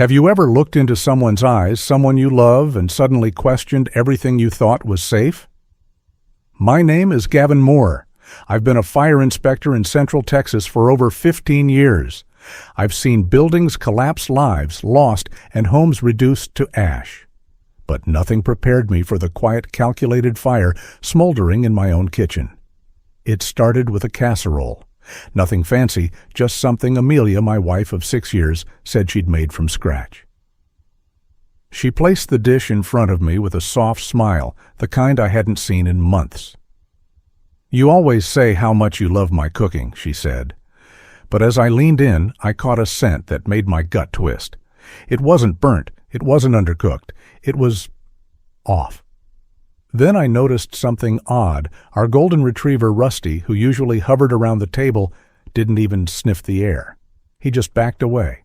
Have you ever looked into someone's eyes, someone you love, and suddenly questioned everything you thought was safe? My name is Gavin Moore. I've been a fire inspector in Central Texas for over 15 years. I've seen buildings collapse, lives lost, and homes reduced to ash. But nothing prepared me for the quiet, calculated fire smoldering in my own kitchen. It started with a casserole. Nothing fancy, just something Amelia, my wife of 6 years, said she'd made from scratch. She placed the dish in front of me with a soft smile, the kind I hadn't seen in months. "You always say how much you love my cooking," she said. But as I leaned in, I caught a scent that made my gut twist. It wasn't burnt, it wasn't undercooked, it was off. Then I noticed something odd. Our golden retriever, Rusty, who usually hovered around the table, didn't even sniff the air. He just backed away.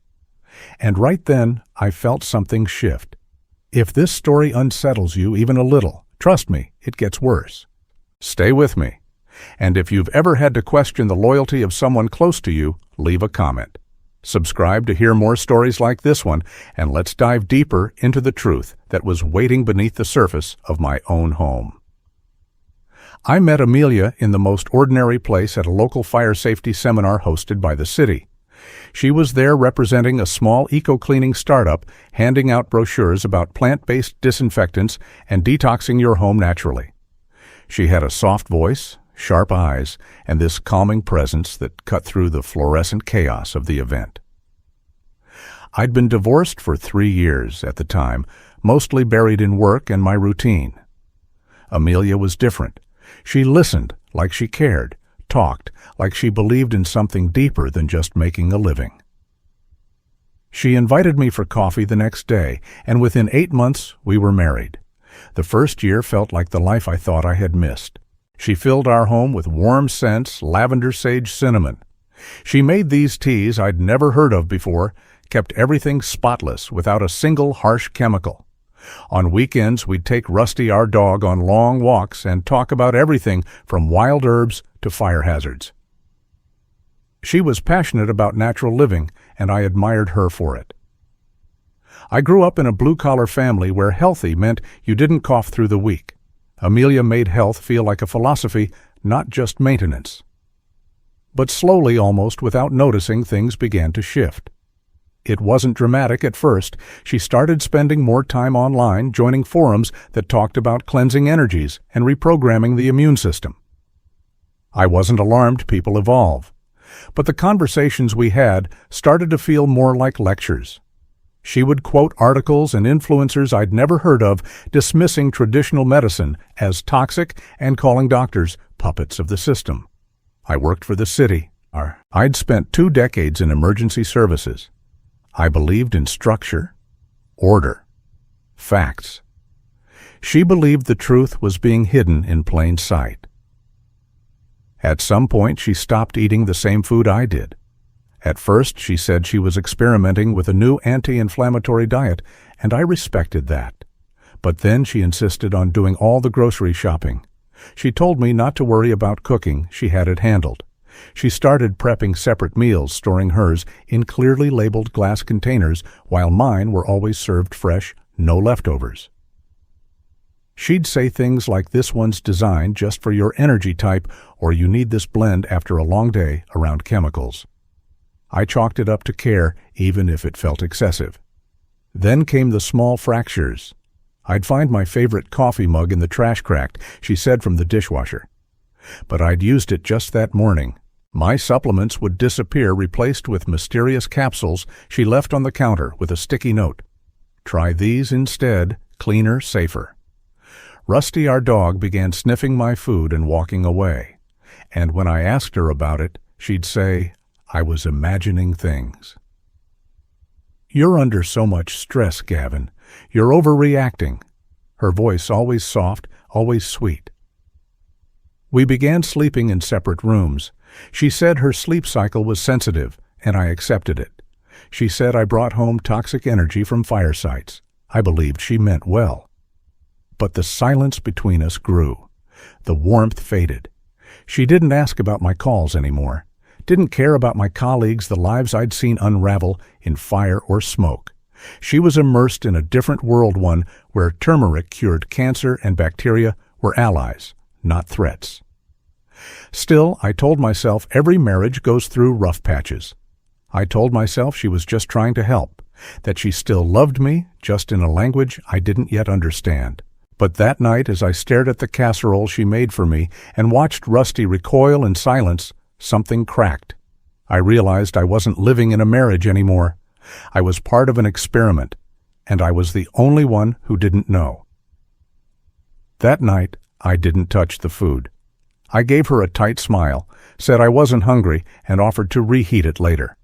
And right then, I felt something shift. If this story unsettles you even a little, trust me, it gets worse. Stay with me. And if you've ever had to question the loyalty of someone close to you, leave a comment. Subscribe to hear more stories like this one, and let's dive deeper into the truth that was waiting beneath the surface of my own home. I met Amelia in the most ordinary place at a local fire safety seminar hosted by the city. She was there representing a small eco-cleaning startup, handing out brochures about plant-based disinfectants and detoxing your home naturally. She had a soft voice, sharp eyes, and this calming presence that cut through the fluorescent chaos of the event. I'd been divorced for 3 years at the time, mostly buried in work and my routine. Amelia was different. She listened like she cared, talked like she believed in something deeper than just making a living. She invited me for coffee the next day, and within 8 months we were married. The first year felt like the life I thought I had missed. She filled our home with warm scents, lavender, sage, cinnamon. She made these teas I'd never heard of before, kept everything spotless without a single harsh chemical. On weekends, we'd take Rusty, our dog, on long walks and talk about everything from wild herbs to fire hazards. She was passionate about natural living, and I admired her for it. I grew up in a blue-collar family where healthy meant you didn't cough through the week. Amelia made health feel like a philosophy, not just maintenance. But slowly, almost without noticing, things began to shift. It wasn't dramatic at first. She started spending more time online, joining forums that talked about cleansing energies and reprogramming the immune system. I wasn't alarmed, people evolve. But the conversations we had started to feel more like lectures. She would quote articles and influencers I'd never heard of, dismissing traditional medicine as toxic and calling doctors puppets of the system. I worked for the city. I'd spent 2 decades in emergency services. I believed in structure, order, facts. She believed the truth was being hidden in plain sight. At some point, she stopped eating the same food I did. At first, she said she was experimenting with a new anti-inflammatory diet, and I respected that. But then she insisted on doing all the grocery shopping. She told me not to worry about cooking, she had it handled. She started prepping separate meals, storing hers in clearly labeled glass containers, while mine were always served fresh, no leftovers. She'd say things like, "This one's designed just for your energy type," or "You need this blend after a long day around chemicals." I chalked it up to care, even if it felt excessive. Then came the small fractures. I'd find my favorite coffee mug in the trash cracked, she said, from the dishwasher. But I'd used it just that morning. My supplements would disappear, replaced with mysterious capsules she left on the counter with a sticky note. "Try these instead, cleaner, safer." Rusty, our dog, began sniffing my food and walking away. And when I asked her about it, she'd say, "I was imagining things." "You're under so much stress, Gavin. You're overreacting." Her voice always soft, always sweet. We began sleeping in separate rooms. She said her sleep cycle was sensitive, and I accepted it. She said I brought home toxic energy from fire sites. I believed she meant well. But the silence between us grew. The warmth faded. She didn't ask about my calls anymore. Didn't care about my colleagues, the lives I'd seen unravel in fire or smoke. She was immersed in a different world, one where turmeric cured cancer and bacteria were allies, not threats. Still, I told myself every marriage goes through rough patches. I told myself she was just trying to help, that she still loved me, just in a language I didn't yet understand. But that night, as I stared at the casserole she made for me and watched Rusty recoil in silence, something cracked. I realized I wasn't living in a marriage anymore. I was part of an experiment, and I was the only one who didn't know. That night, I didn't touch the food. I gave her a tight smile, said I wasn't hungry, and offered to reheat it later.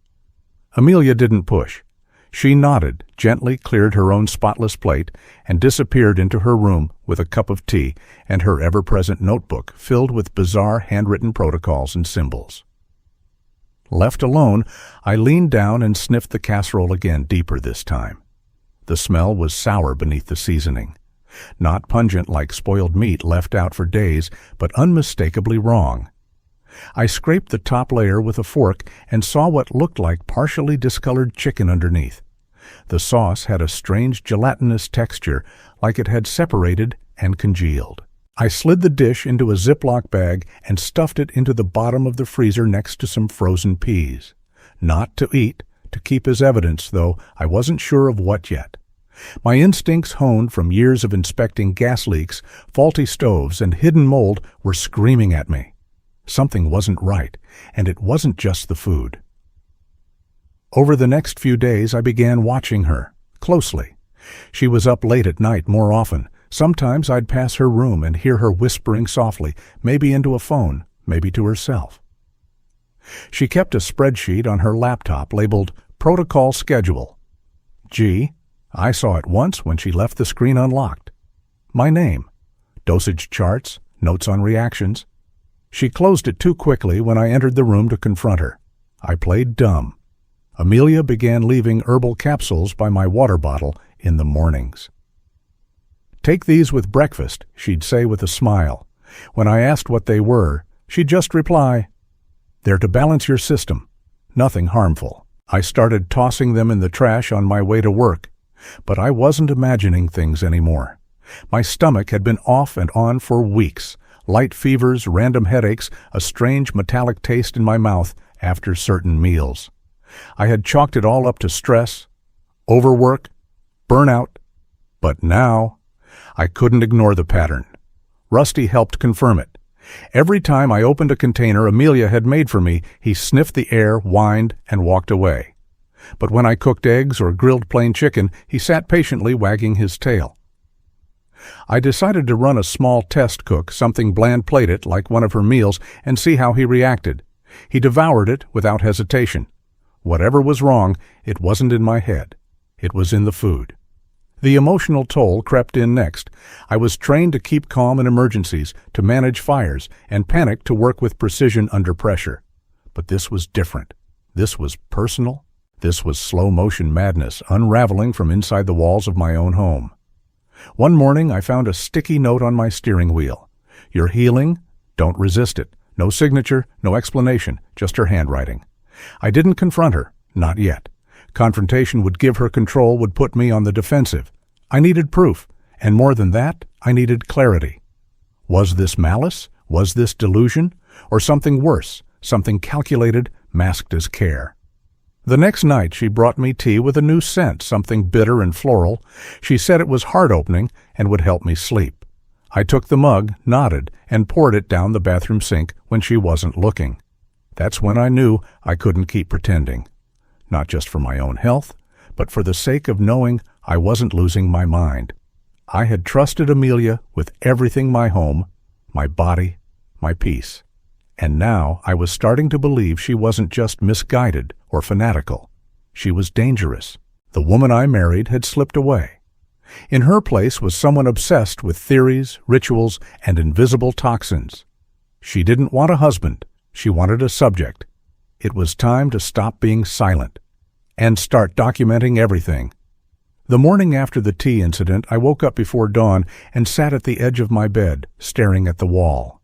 Amelia didn't push. She nodded, gently cleared her own spotless plate, and disappeared into her room with a cup of tea and her ever-present notebook filled with bizarre handwritten protocols and symbols. Left alone, I leaned down and sniffed the casserole again, deeper this time. The smell was sour beneath the seasoning. Not pungent like spoiled meat left out for days, but unmistakably wrong. I scraped the top layer with a fork and saw what looked like partially discolored chicken underneath. The sauce had a strange gelatinous texture, like it had separated and congealed. I slid the dish into a Ziploc bag and stuffed it into the bottom of the freezer next to some frozen peas. Not to eat, to keep as evidence, though I wasn't sure of what yet. My instincts, honed from years of inspecting gas leaks, faulty stoves, and hidden mold, were screaming at me. Something wasn't right, and it wasn't just the food. Over the next few days, I began watching her, closely. She was up late at night more often. Sometimes I'd pass her room and hear her whispering softly, maybe into a phone, maybe to herself. She kept a spreadsheet on her laptop labeled Protocol Schedule. Gee, I saw it once when she left the screen unlocked. My name, dosage charts, notes on reactions. She closed it too quickly when I entered the room to confront her. I played dumb. Amelia began leaving herbal capsules by my water bottle in the mornings. "Take these with breakfast," she'd say with a smile. When I asked what they were, she'd just reply, "They're to balance your system. Nothing harmful." I started tossing them in the trash on my way to work, but I wasn't imagining things anymore. My stomach had been off and on for weeks. Light fevers, random headaches, a strange metallic taste in my mouth after certain meals. I had chalked it all up to stress, overwork, burnout, but now I couldn't ignore the pattern. Rusty helped confirm it. Every time I opened a container Amelia had made for me, he sniffed the air, whined, and walked away. But when I cooked eggs or grilled plain chicken, he sat patiently wagging his tail. I decided to run a small test cook, something bland-plated like one of her meals, and see how he reacted. He devoured it without hesitation. Whatever was wrong, it wasn't in my head. It was in the food. The emotional toll crept in next. I was trained to keep calm in emergencies, to manage fires, and panic to work with precision under pressure. But this was different. This was personal. This was slow-motion madness unraveling from inside the walls of my own home. One morning, I found a sticky note on my steering wheel. "You're healing. Don't resist it. No signature, no explanation, just her handwriting." I didn't confront her, not yet. Confrontation would give her control, would put me on the defensive. I needed proof, and more than that, I needed clarity. Was this malice? Was this delusion? Or something worse, something calculated, masked as care? The next night she brought me tea with a new scent, something bitter and floral. She said it was heart-opening and would help me sleep. I took the mug, nodded, and poured it down the bathroom sink when she wasn't looking. That's when I knew I couldn't keep pretending. Not just for my own health, but for the sake of knowing I wasn't losing my mind. I had trusted Amelia with everything: my home, my body, my peace. And now I was starting to believe she wasn't just misguided or fanatical. She was dangerous. The woman I married had slipped away. In her place was someone obsessed with theories, rituals, and invisible toxins. She didn't want a husband. She wanted a subject. It was time to stop being silent and start documenting everything. The morning after the tea incident, I woke up before dawn and sat at the edge of my bed, staring at the wall.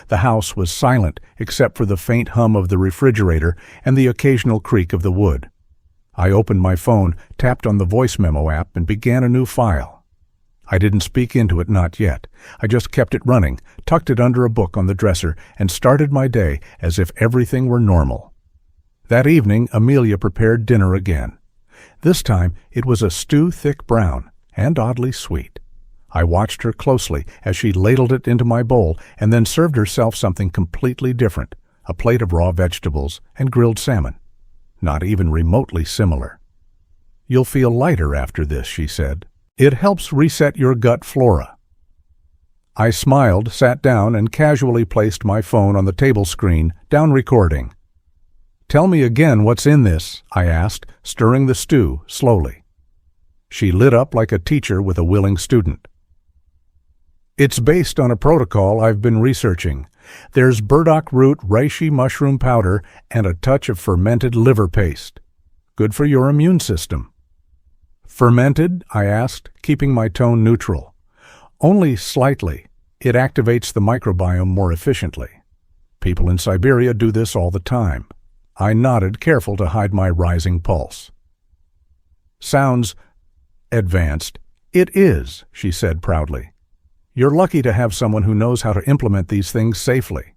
The house was silent except for the faint hum of the refrigerator and the occasional creak of the wood. I opened my phone, tapped on the voice memo app, and began a new file. I didn't speak into it, not yet. I just kept it running, tucked it under a book on the dresser, and started my day as if everything were normal. That evening, Amelia prepared dinner again. This time, it was a stew thick brown and oddly sweet. I watched her closely as she ladled it into my bowl and then served herself something completely different, a plate of raw vegetables and grilled salmon. Not even remotely similar. "You'll feel lighter after this," she said. "It helps reset your gut flora." I smiled, sat down, and casually placed my phone on the table screen, down recording. "Tell me again what's in this," I asked, stirring the stew slowly. She lit up like a teacher with a willing student. "It's based on a protocol I've been researching. There's burdock root reishi mushroom powder and a touch of fermented liver paste. Good for your immune system." "Fermented?" I asked, keeping my tone neutral. "Only slightly. It activates the microbiome more efficiently. People in Siberia do this all the time." I nodded, careful to hide my rising pulse. "Sounds advanced." "It is," she said proudly. "You're lucky to have someone who knows how to implement these things safely."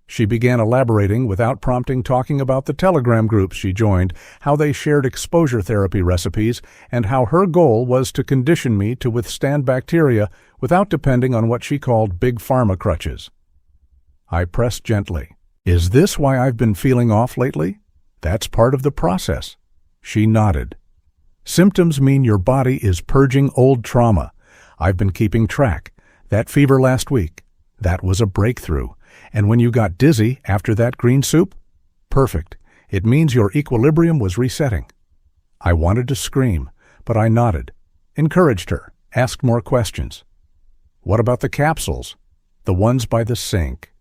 She began elaborating without prompting, talking about the Telegram groups she joined, how they shared exposure therapy recipes, and how her goal was to condition me to withstand bacteria without depending on what she called big pharma crutches. I pressed gently. "Is this why I've been feeling off lately?" "That's part of the process." She nodded. "Symptoms mean your body is purging old trauma. I've been keeping track. That fever last week, that was a breakthrough. And when you got dizzy after that green soup? Perfect. It means your equilibrium was resetting." I wanted to scream, but I nodded, encouraged her, asked more questions. "What about the capsules? The ones by the sink?"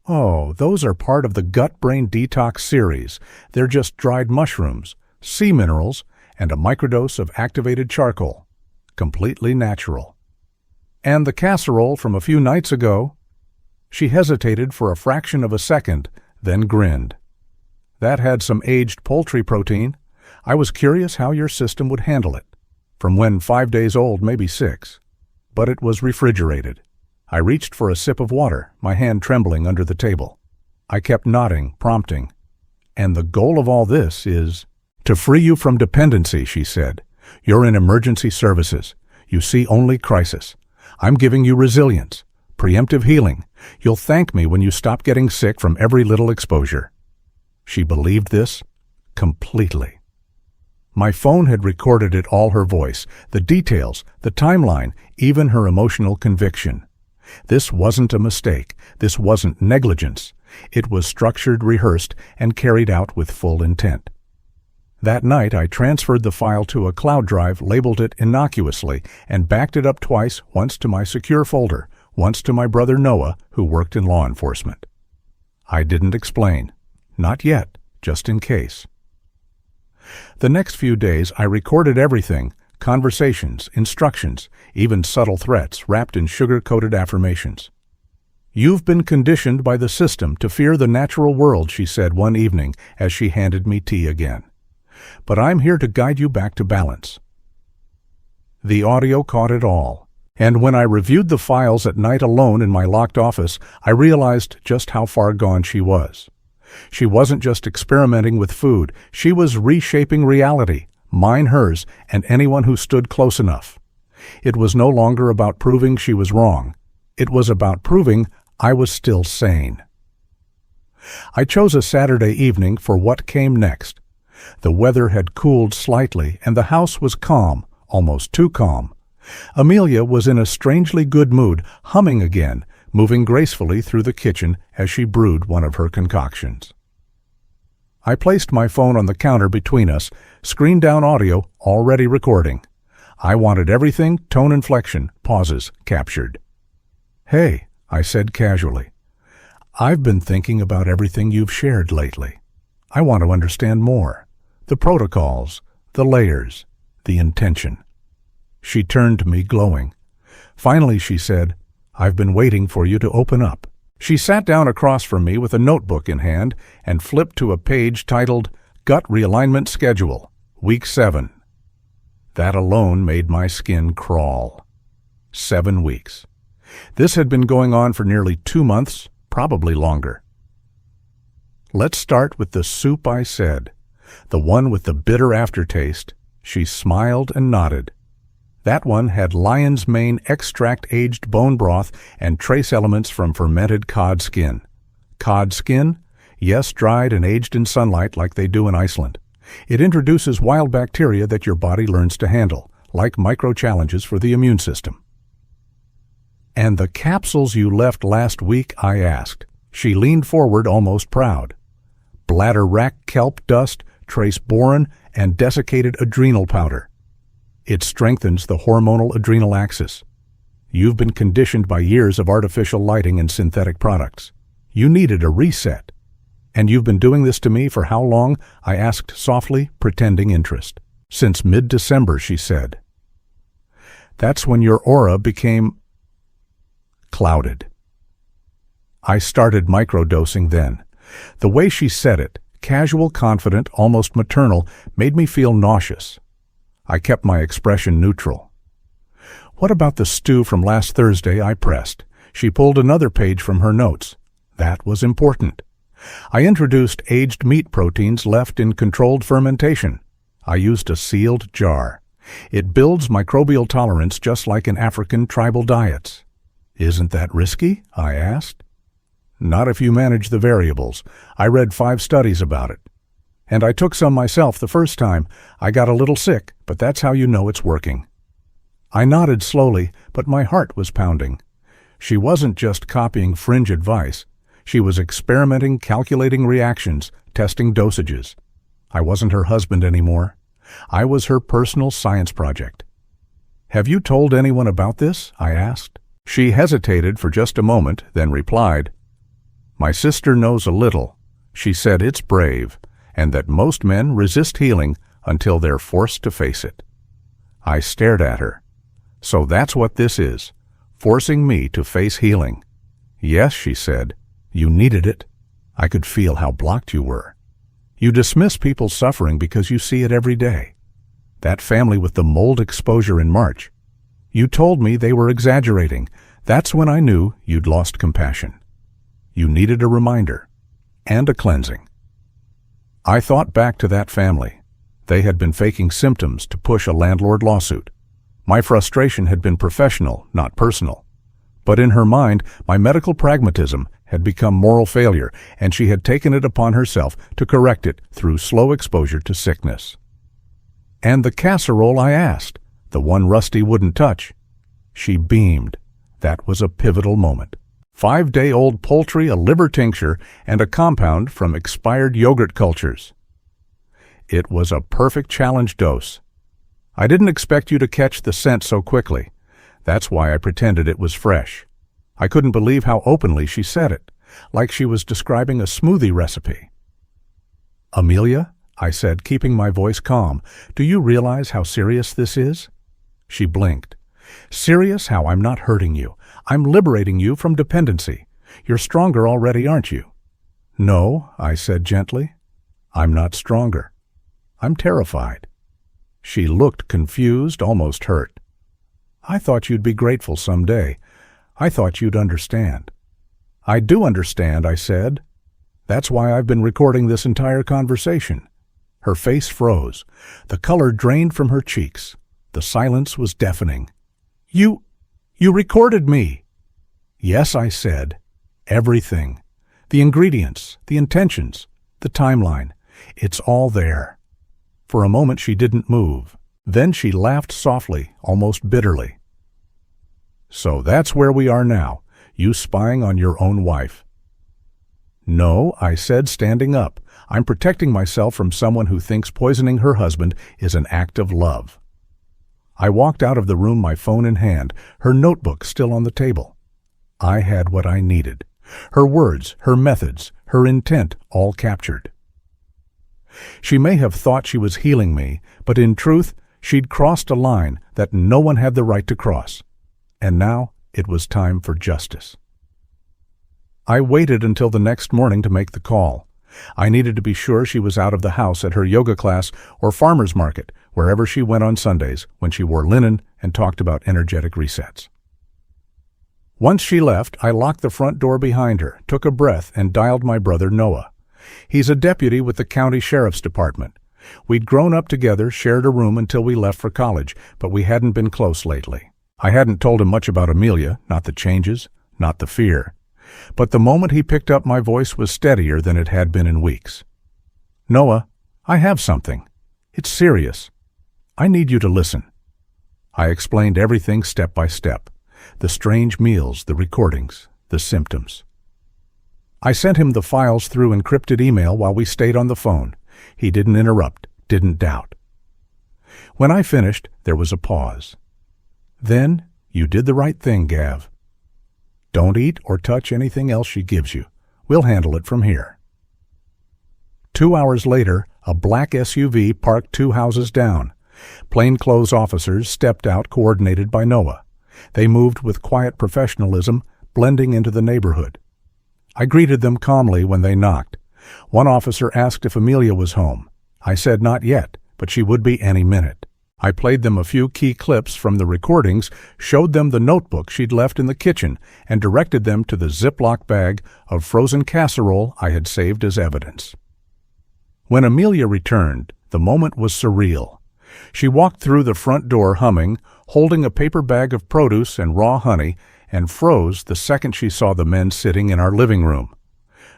"Oh, those are part of the gut-brain detox series. They're just dried mushrooms, sea minerals, and a microdose of activated charcoal. Completely natural." "And the casserole from a few nights ago?" She hesitated for a fraction of a second, then grinned. "That had some aged poultry protein. I was curious how your system would handle it. From when 5 days old, maybe 6. But it was refrigerated." I reached for a sip of water, my hand trembling under the table. I kept nodding, prompting. "And the goal of all this is to free you from dependency," she said. "You're in emergency services. You see only crisis. I'm giving you resilience, preemptive healing. You'll thank me when you stop getting sick from every little exposure." She believed this completely. My phone had recorded it all, her voice, the details, the timeline, even her emotional conviction. This wasn't a mistake. This wasn't negligence. It was structured, rehearsed, and carried out with full intent. That night, I transferred the file to a cloud drive, labeled it innocuously, and backed it up twice, once to my secure folder, once to my brother Noah, who worked in law enforcement. I didn't explain. Not yet, just in case. The next few days, I recorded everything, conversations, instructions, even subtle threats wrapped in sugar-coated affirmations. "You've been conditioned by the system to fear the natural world," she said one evening as she handed me tea again. "But I'm here to guide you back to balance." The audio caught it all, and when I reviewed the files at night alone in my locked office, I realized just how far gone she was. She wasn't just experimenting with food, she was reshaping reality, mine, hers, and anyone who stood close enough. It was no longer about proving she was wrong. It was about proving I was still sane. I chose a Saturday evening for what came next. The weather had cooled slightly, and the house was calm, almost too calm. Amelia was in a strangely good mood, humming again, moving gracefully through the kitchen as she brewed one of her concoctions. I placed my phone on the counter between us, screened down audio, already recording. I wanted everything, tone inflection, pauses, captured. "Hey," I said casually. "I've been thinking about everything you've shared lately. I want to understand more. The protocols, the layers, the intention." She turned to me, glowing. Finally, she said, "I've been waiting for you to open up." She sat down across from me with a notebook in hand and flipped to a page titled Gut Realignment Schedule, Week 7. That alone made my skin crawl. 7 weeks. This had been going on for nearly 2 months, probably longer. Let's start with the soup I said, the one with the bitter aftertaste. She smiled and nodded. That one had lion's mane extract aged bone broth and trace elements from fermented cod skin. Cod skin? Yes, dried and aged in sunlight like they do in Iceland. It introduces wild bacteria that your body learns to handle, like micro-challenges for the immune system. And the capsules you left last week, I asked. She leaned forward, almost proud. Bladder wrack kelp dust, trace boron, and desiccated adrenal powder. It strengthens the hormonal adrenal axis. You've been conditioned by years of artificial lighting and synthetic products. You needed a reset. And you've been doing this to me for how long? I asked softly, pretending interest. Since mid-December, she said. That's when your aura became clouded. I started microdosing then. The way she said it, casual, confident, almost maternal, made me feel nauseous. I kept my expression neutral. What about the stew from last Thursday? I pressed. She pulled another page from her notes. That was important. I introduced aged meat proteins left in controlled fermentation. I used a sealed jar. It builds microbial tolerance just like in African tribal diets. Isn't that risky? I asked. Not if you manage the variables. I read 5 studies about it. And I took some myself the first time. I got a little sick, but that's how you know it's working. I nodded slowly, but my heart was pounding. She wasn't just copying fringe advice. She was experimenting, calculating reactions, testing dosages. I wasn't her husband anymore. I was her personal science project. Have you told anyone about this? I asked. She hesitated for just a moment, then replied, My sister knows a little. She said it's brave, and that most men resist healing until they're forced to face it. I stared at her. So that's what this is, forcing me to face healing. Yes, she said. You needed it. I could feel how blocked you were. You dismiss people's suffering because you see it every day. That family with the mold exposure in March. You told me they were exaggerating. That's when I knew you'd lost compassion. You needed a reminder and a cleansing. I thought back to that family. They had been faking symptoms to push a landlord lawsuit. My frustration had been professional, not personal. But in her mind, my medical pragmatism had become moral failure, and she had taken it upon herself to correct it through slow exposure to sickness. And the casserole, I asked, the one Rusty wouldn't touch. She beamed. That was a pivotal moment. 5-day-old poultry, a liver tincture, and a compound from expired yogurt cultures. It was a perfect challenge dose. I didn't expect you to catch the scent so quickly. That's why I pretended it was fresh. I couldn't believe how openly she said it, like she was describing a smoothie recipe. Amelia, I said, keeping my voice calm, do you realize how serious this is? She blinked. Serious how I'm not hurting you. I'm liberating you from dependency. You're stronger already, aren't you? No, I said gently. I'm not stronger. I'm terrified. She looked confused, almost hurt. I thought you'd be grateful someday. I thought you'd understand. I do understand, I said. That's why I've been recording this entire conversation. Her face froze. The color drained from her cheeks. The silence was deafening. You recorded me. Yes, I said. Everything. The ingredients, the intentions, the timeline. It's all there. For a moment she didn't move. Then she laughed softly, almost bitterly. So that's where we are now, you spying on your own wife. No, I said, standing up. I'm protecting myself from someone who thinks poisoning her husband is an act of love. I walked out of the room, my phone in hand, her notebook still on the table. I had what I needed. Her words, her methods, her intent, all captured. She may have thought she was healing me, but in truth, she'd crossed a line that no one had the right to cross. And now it was time for justice. I waited until the next morning to make the call. I needed to be sure she was out of the house at her yoga class or farmer's market, wherever she went on Sundays when she wore linen and talked about energetic resets. Once she left, I locked the front door behind her, took a breath, and dialed my brother Noah. He's a deputy with the county sheriff's department. We'd grown up together, shared a room until we left for college, but we hadn't been close lately. I hadn't told him much about Amelia, not the changes, not the fear. But the moment he picked up, my voice was steadier than it had been in weeks. "Noah, I have something. It's serious. I need you to listen." I explained everything step by step. The strange meals, the recordings, the symptoms. I sent him the files through encrypted email while we stayed on the phone. He didn't interrupt, didn't doubt. When I finished, there was a pause. "Then, you did the right thing, Gav. Don't eat or touch anything else she gives you. We'll handle it from here." 2 hours later, a black SUV parked 2 houses down. Plainclothes officers stepped out, coordinated by Noah. They moved with quiet professionalism, blending into the neighborhood. I greeted them calmly when they knocked. One officer asked if Amelia was home. I said not yet, but she would be any minute. I played them a few key clips from the recordings, showed them the notebook she'd left in the kitchen, and directed them to the Ziploc bag of frozen casserole I had saved as evidence. When Amelia returned, the moment was surreal. She walked through the front door humming, holding a paper bag of produce and raw honey, and froze the second she saw the men sitting in our living room.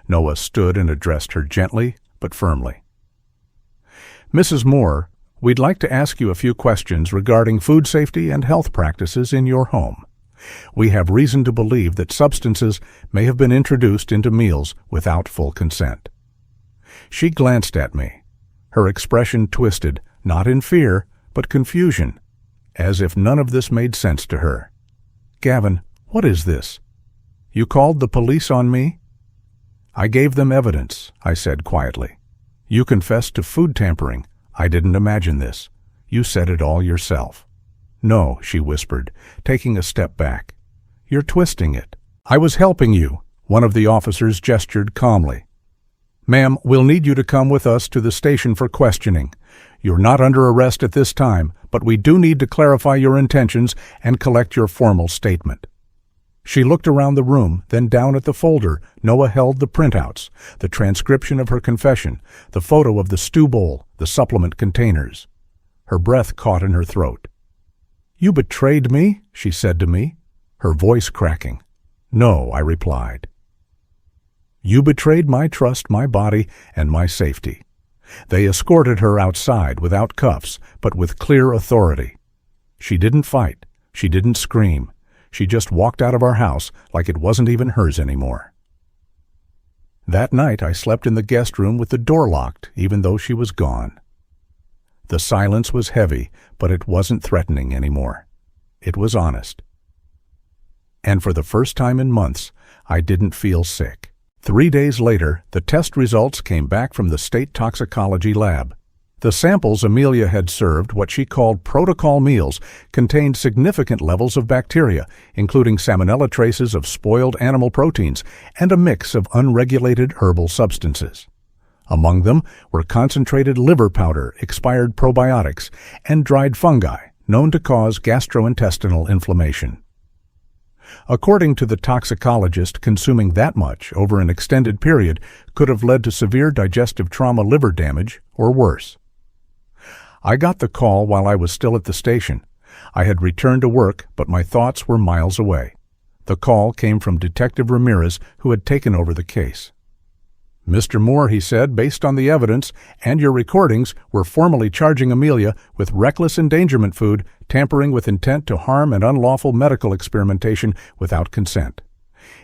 Noah stood and addressed her gently but firmly. "Mrs. Moore, we'd like to ask you a few questions regarding food safety and health practices in your home. We have reason to believe that substances may have been introduced into meals without full consent." She glanced at me. Her expression twisted, not in fear, but confusion, as if none of this made sense to her. "Gavin, what is this? You called the police on me?" "I gave them evidence," I said quietly. "You confessed to food tampering. I didn't imagine this. You said it all yourself." "No," she whispered, taking a step back. "You're twisting it. I was helping you," one of the officers gestured calmly. "Ma'am, we'll need you to come with us to the station for questioning. You're not under arrest at this time, but we do need to clarify your intentions and collect your formal statement." She looked around the room, then down at the folder Noah held the printouts, the transcription of her confession, the photo of the stew bowl, the supplement containers. Her breath caught in her throat. "You betrayed me?" she said to me, her voice cracking. "No," I replied. "You betrayed my trust, my body, and my safety." They escorted her outside without cuffs, but with clear authority. She didn't fight. She didn't scream. She just walked out of our house like it wasn't even hers anymore. That night I slept in the guest room with the door locked, even though she was gone. The silence was heavy, but it wasn't threatening anymore. It was honest. And for the first time in months, I didn't feel sick. 3 days later, the test results came back from the state toxicology lab. The samples Amelia had served, what she called protocol meals, contained significant levels of bacteria, including salmonella traces of spoiled animal proteins and a mix of unregulated herbal substances. Among them were concentrated liver powder, expired probiotics, and dried fungi, known to cause gastrointestinal inflammation. According to the toxicologist, consuming that much over an extended period could have led to severe digestive trauma, liver damage, or worse. I got the call while I was still at the station. I had returned to work, but my thoughts were miles away. The call came from Detective Ramirez, who had taken over the case. "Mr. Moore," he said, "based on the evidence and your recordings, we're formally charging Amelia with reckless endangerment food, tampering with intent to harm, and unlawful medical experimentation without consent."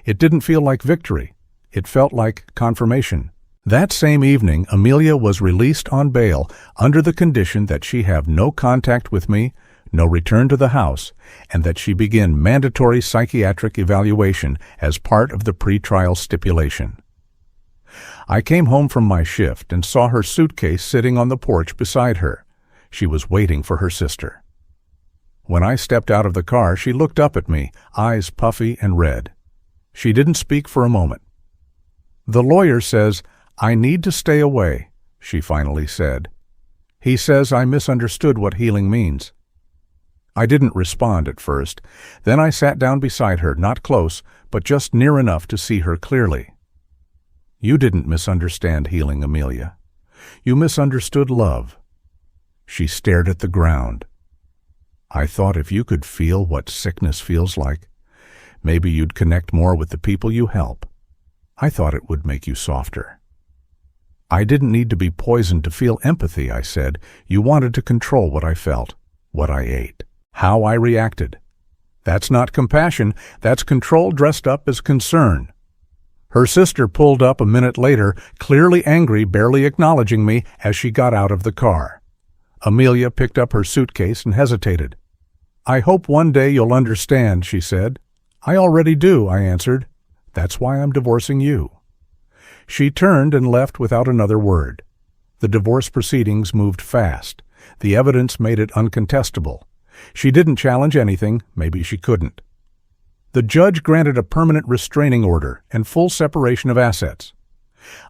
It didn't feel like victory. It felt like confirmation. That same evening, Amelia was released on bail under the condition that she have no contact with me, no return to the house, and that she begin mandatory psychiatric evaluation as part of the pretrial stipulation. I came home from my shift and saw her suitcase sitting on the porch beside her. She was waiting for her sister. When I stepped out of the car, she looked up at me, eyes puffy and red. She didn't speak for a moment. "The lawyer says "I need to stay away," she finally said. "He says I misunderstood what healing means." I didn't respond at first. Then I sat down beside her, not close, but just near enough to see her clearly. "You didn't misunderstand healing, Amelia. You misunderstood love." She stared at the ground. "I thought if you could feel what sickness feels like, maybe you'd connect more with the people you help. I thought it would make you softer." "I didn't need to be poisoned to feel empathy," I said. "You wanted to control what I felt, what I ate, how I reacted. That's not compassion, that's control dressed up as concern." Her sister pulled up a minute later, clearly angry, barely acknowledging me as she got out of the car. Amelia picked up her suitcase and hesitated. "I hope one day you'll understand," she said. "I already do," I answered. "That's why I'm divorcing you." She turned and left without another word. The divorce proceedings moved fast. The evidence made it uncontestable. She didn't challenge anything, maybe she couldn't. The judge granted a permanent restraining order and full separation of assets.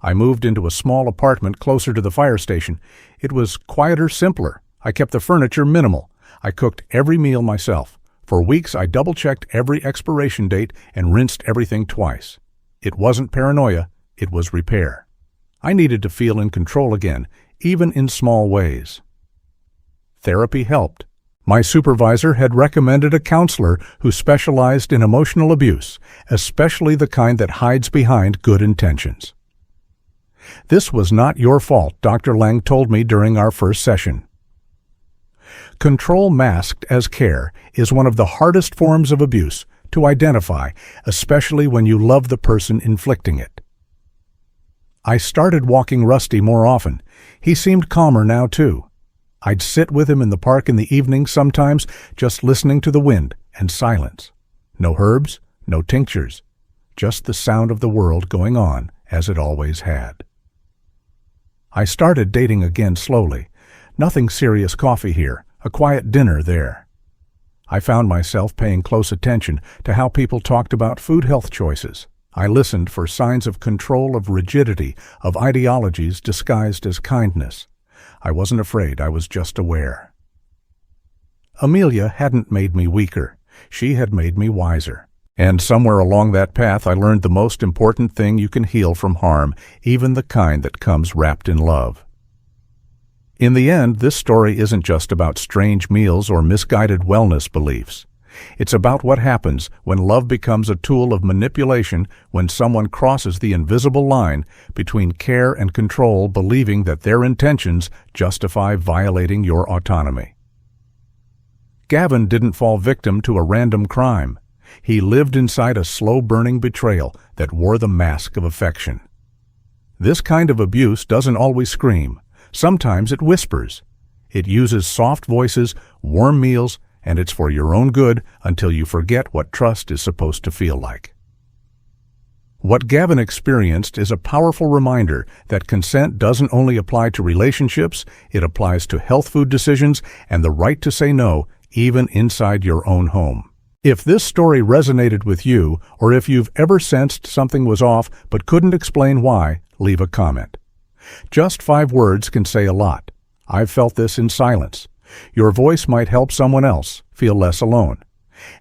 I moved into a small apartment closer to the fire station. It was quieter, simpler. I kept the furniture minimal. I cooked every meal myself. For weeks I double-checked every expiration date and rinsed everything twice. It wasn't paranoia, it was repair. I needed to feel in control again, even in small ways. Therapy helped. My supervisor had recommended a counselor who specialized in emotional abuse, especially the kind that hides behind good intentions. "This was not your fault," Dr. Lang told me during our first session. Control masked as care is one of the hardest forms of abuse to identify, especially when you love the person inflicting it. I started walking Rusty more often. He seemed calmer now, too. I'd sit with him in the park in the evening sometimes, just listening to the wind and silence. No herbs, no tinctures, just the sound of the world going on as it always had. I started dating again slowly. Nothing serious coffee here, a quiet dinner there. I found myself paying close attention to how people talked about food health choices. I listened for signs of control, of rigidity, of ideologies disguised as kindness. I wasn't afraid, I was just aware. Amelia hadn't made me weaker. She had made me wiser. And somewhere along that path I learned the most important thing you can heal from harm, even the kind that comes wrapped in love. In the end, this story isn't just about strange meals or misguided wellness beliefs. It's about what happens when love becomes a tool of manipulation, when someone crosses the invisible line between care and control, believing that their intentions justify violating your autonomy. Gavin didn't fall victim to a random crime. He lived inside a slow-burning betrayal that wore the mask of affection. This kind of abuse doesn't always scream. Sometimes it whispers. It uses soft voices, warm meals, and it's for your own good until you forget what trust is supposed to feel like. What Gavin experienced is a powerful reminder that consent doesn't only apply to relationships, it applies to health food decisions and the right to say no, even inside your own home. If this story resonated with you, or if you've ever sensed something was off but couldn't explain why, leave a comment. Just 5 words can say a lot. I've felt this in silence. Your voice might help someone else feel less alone.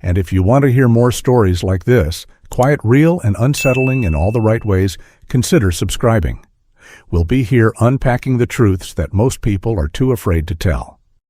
And if you want to hear more stories like this, quiet, real, and unsettling in all the right ways, consider subscribing. We'll be here unpacking the truths that most people are too afraid to tell.